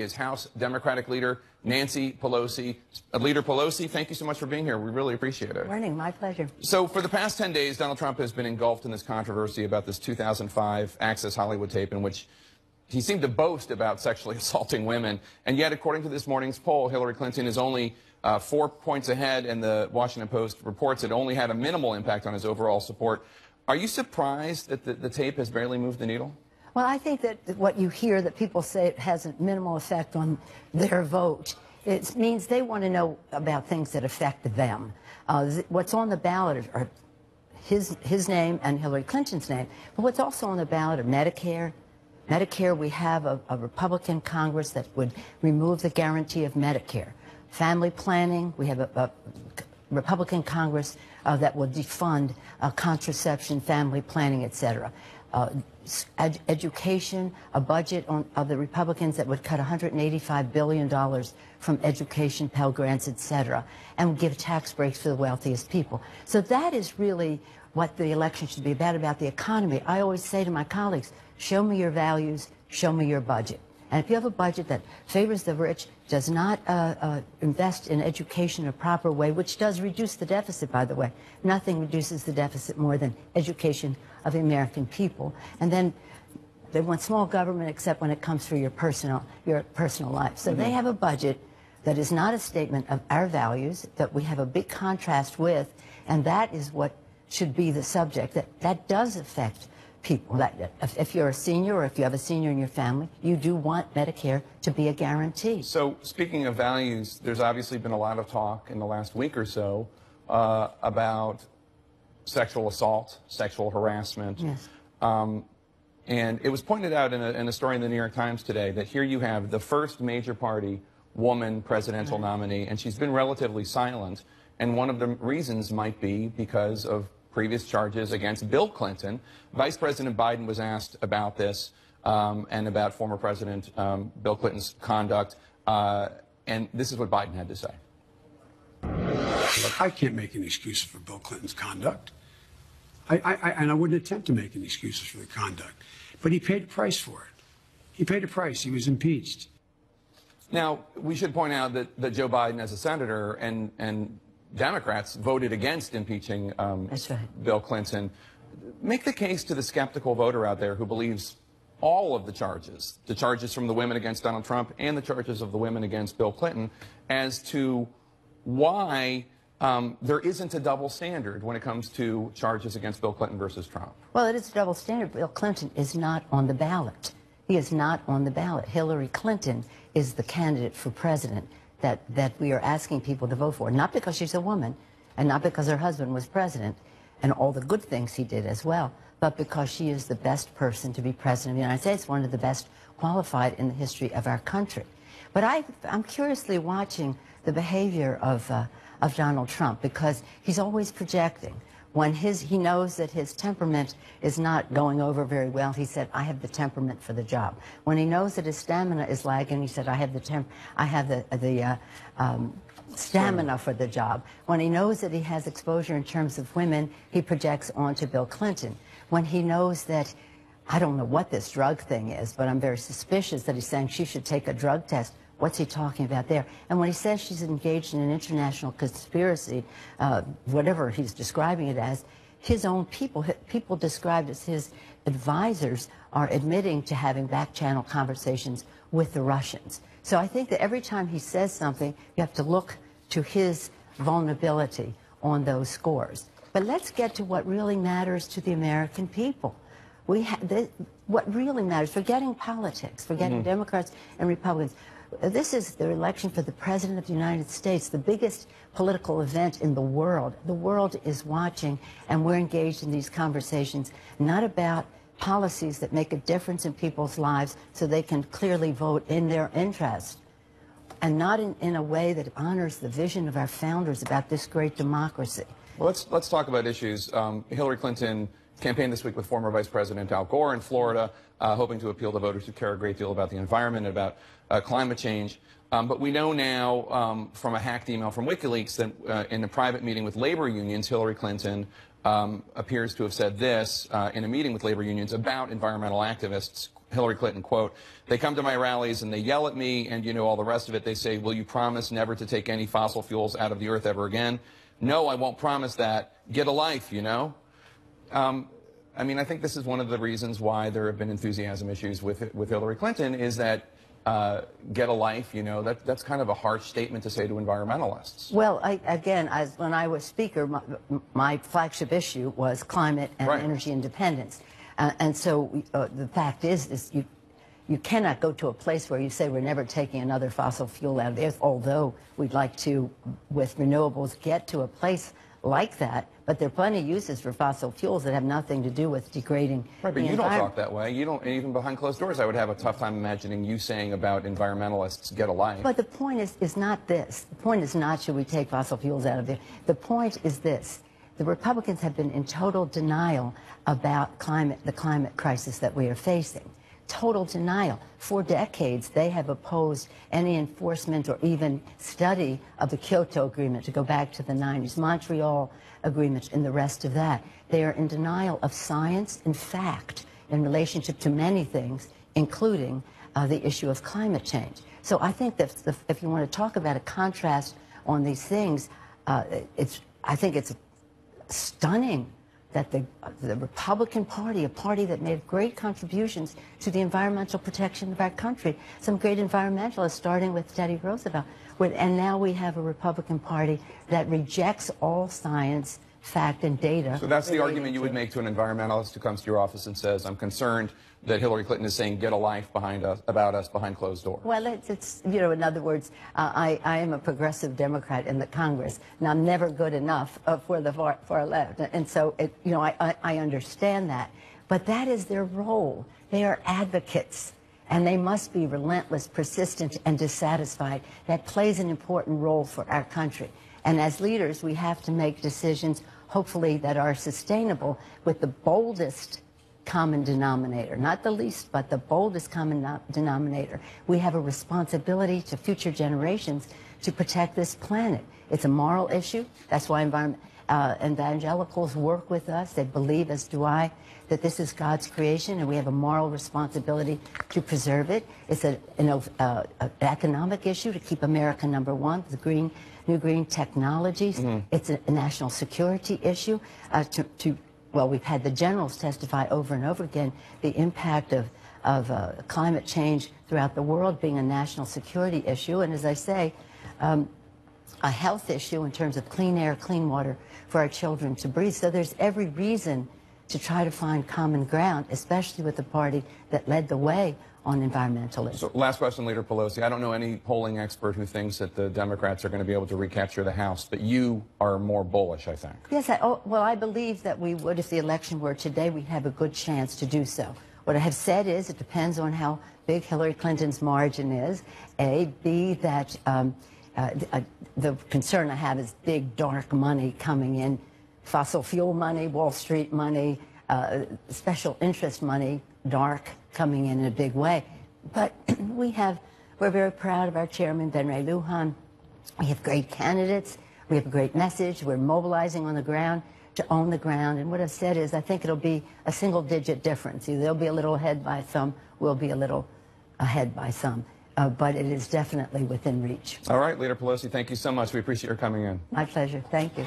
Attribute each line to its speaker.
Speaker 1: is House Democratic Leader Nancy Pelosi. Leader Pelosi, thank you so much for being here. We really appreciate it.
Speaker 2: Good morning. My pleasure.
Speaker 1: So for the past 10 days, Donald Trump has been engulfed in this controversy about this 2005 Access Hollywood tape in which he seemed to boast about sexually assaulting women. And yet, according to this morning's poll, Hillary Clinton is only 4 points ahead, and the Washington Post reports it only had a minimal impact on his overall support. Are you surprised that the tape has barely moved the needle?
Speaker 2: Well, I think that what you hear that people say it has a minimal effect on their vote, it means they want to know about things that affect them. What's on the ballot are his name and Hillary Clinton's name, but what's also on the ballot are Medicare. Medicare, we have a Republican Congress that would remove the guarantee of Medicare. Family planning, we have a Republican Congress that will defund contraception, family planning, etc. Education, a budget of the Republicans that would cut $185 billion from education, Pell Grants, etc., and give tax breaks for the wealthiest people. So that is really what the election should be about the economy. I always say to my colleagues, show me your values, show me your budget. And if you have a budget that favors the rich, does not invest in education in a proper way, which does reduce the deficit, by the way. Nothing reduces the deficit more than education of the American people. And then they want small government except when it comes through your personal life. So they have a budget that is not a statement of our values, that we have a big contrast with, and that is what should be the subject. That does affect people. That if you're a senior or if you have a senior in your family, you do want Medicare to be a guarantee.
Speaker 1: So speaking of values, there's obviously been a lot of talk in the last week or so about sexual assault, sexual harassment.
Speaker 2: Yes.
Speaker 1: And it was pointed out in a story in the New York Times today that here you have the first major party woman presidential nominee, and she's been relatively silent. And one of the reasons might be because of previous charges against Bill Clinton. Vice President Biden was asked about this and about former President Bill Clinton's conduct, and this is what Biden had to say.
Speaker 3: Look, I can't make any excuses for Bill Clinton's conduct, and I wouldn't attempt to make any excuses for the conduct. But he paid a price for it. He paid a price. He was impeached.
Speaker 1: Now, we should point out that Joe Biden, as a senator, and Democrats voted against impeaching Bill Clinton. Make the case to the skeptical voter out there who believes all of the charges from the women against Donald Trump and the charges of the women against Bill Clinton, as to why there isn't a double standard when it comes to charges against Bill Clinton versus Trump.
Speaker 2: Well, it is a double standard. Bill Clinton is not on the ballot. He is not on the ballot. Hillary Clinton is the candidate for president that we are asking people to vote for, not because she's a woman and not because her husband was president and all the good things he did as well, but because she is the best person to be president of the United States, one of the best qualified in the history of our country. But I'm curiously watching the behavior of Donald Trump, because he's always projecting. When he knows that his temperament is not going over very well, he said, I have the temperament for the job. When he knows that his stamina is lagging, he said, I have the stamina for the job. When he knows that he has exposure in terms of women, he projects onto Bill Clinton. When he knows that, I don't know what this drug thing is, but I'm very suspicious that he's saying she should take a drug test. What's he talking about there? And when he says she's engaged in an international conspiracy, whatever he's describing it as, his own people described as his advisors, are admitting to having back-channel conversations with the Russians. So I think that every time he says something, you have to look to his vulnerability on those scores. But let's get to what really matters to the American people. What really matters, forgetting politics, forgetting Democrats and Republicans. This is the election for the President of the United States, the biggest political event in the world. The world is watching, and we're engaged in these conversations, not about policies that make a difference in people's lives so they can clearly vote in their interest, and not in a way that honors the vision of our founders about this great democracy.
Speaker 1: Well, let's talk about issues. Hillary Clinton campaigned this week with former Vice President Al Gore in Florida, hoping to appeal to voters who care a great deal about the environment and about climate change. But we know now from a hacked email from WikiLeaks that in a private meeting with labor unions, Hillary Clinton appears to have said this in a meeting with labor unions about environmental activists, Hillary Clinton, quote, "They come to my rallies and they yell at me and, you know, all the rest of it. They say, will you promise never to take any fossil fuels out of the earth ever again? No, I won't promise that. Get a life, you know." I mean, I think this is one of the reasons why there have been enthusiasm issues with Hillary Clinton, is that get a life, you know, that's kind of a harsh statement to say to environmentalists.
Speaker 2: Well, when I was speaker, my flagship issue was climate and energy independence. And so the fact is you cannot go to a place where you say we're never taking another fossil fuel out of the earth, although we'd like to, with renewables, get to a place like that. But there are plenty of uses for fossil fuels that have nothing to do with degrading
Speaker 1: Right, but you don't talk that way. You don't, even behind closed doors, I would have a tough time imagining you saying about environmentalists, get a life.
Speaker 2: But the point is not this. The point is not should we take fossil fuels out of there. The point is this. The Republicans have been in total denial about the climate crisis that we are facing. Total denial. For decades, they have opposed any enforcement or even study of the Kyoto Agreement, to go back to the 90s, Montreal Agreement, and the rest of that. They are in denial of science and fact in relationship to many things, including the issue of climate change. So I think that if you want to talk about a contrast on these things, I think it's stunning that the Republican Party, a party that made great contributions to the environmental protection of our country, some great environmentalists, starting with Teddy Roosevelt, and now we have a Republican Party that rejects all science, fact, and data.
Speaker 1: So that's the argument you would make to an environmentalist who comes to your office and says, I'm concerned that Hillary Clinton is saying get a life about us behind closed doors.
Speaker 2: Well, it's you know, in other words, I am a progressive Democrat in the Congress, and I'm never good enough for the far left. And so, you know, I understand that. But that is their role. They are advocates, and they must be relentless, persistent, and dissatisfied. That plays an important role for our country. And as leaders, we have to make decisions, hopefully, that are sustainable with the boldest common denominator, not the least, but the boldest common denominator. We have a responsibility to future generations to protect this planet. It's a moral issue. That's why evangelicals work with us. They believe, as do I, that this is God's creation, and we have a moral responsibility to preserve it. It's an economic issue to keep America #1, the new green technologies. Mm-hmm. It's a national security issue well, we've had the generals testify over and over again the impact of climate change throughout the world being a national security issue, and as I say, a health issue in terms of clean air, clean water for our children to breathe. So there's every reason to try to find common ground, especially with the party that led the way on environmentalism.
Speaker 1: So last question, Leader Pelosi. I don't know any polling expert who thinks that the Democrats are going to be able to recapture the House, but you are more bullish, I think.
Speaker 2: Yes, well, I believe that we would, if the election were today, we'd have a good chance to do so. What I have said is it depends on how big Hillary Clinton's margin is, A. B, that the concern I have is big, dark money coming in, fossil fuel money, Wall Street money, special interest money, dark, coming in a big way. But we're very proud of our chairman, Ben Ray Lujan. We have great candidates. We have a great message. We're mobilizing on the ground to own the ground. And what I've said is I think it'll be a single-digit difference. Either they'll be a little ahead by some, we'll be a little ahead by some. But it is definitely within reach.
Speaker 1: All right, Leader Pelosi, thank you so much. We appreciate your coming in.
Speaker 2: My pleasure. Thank you.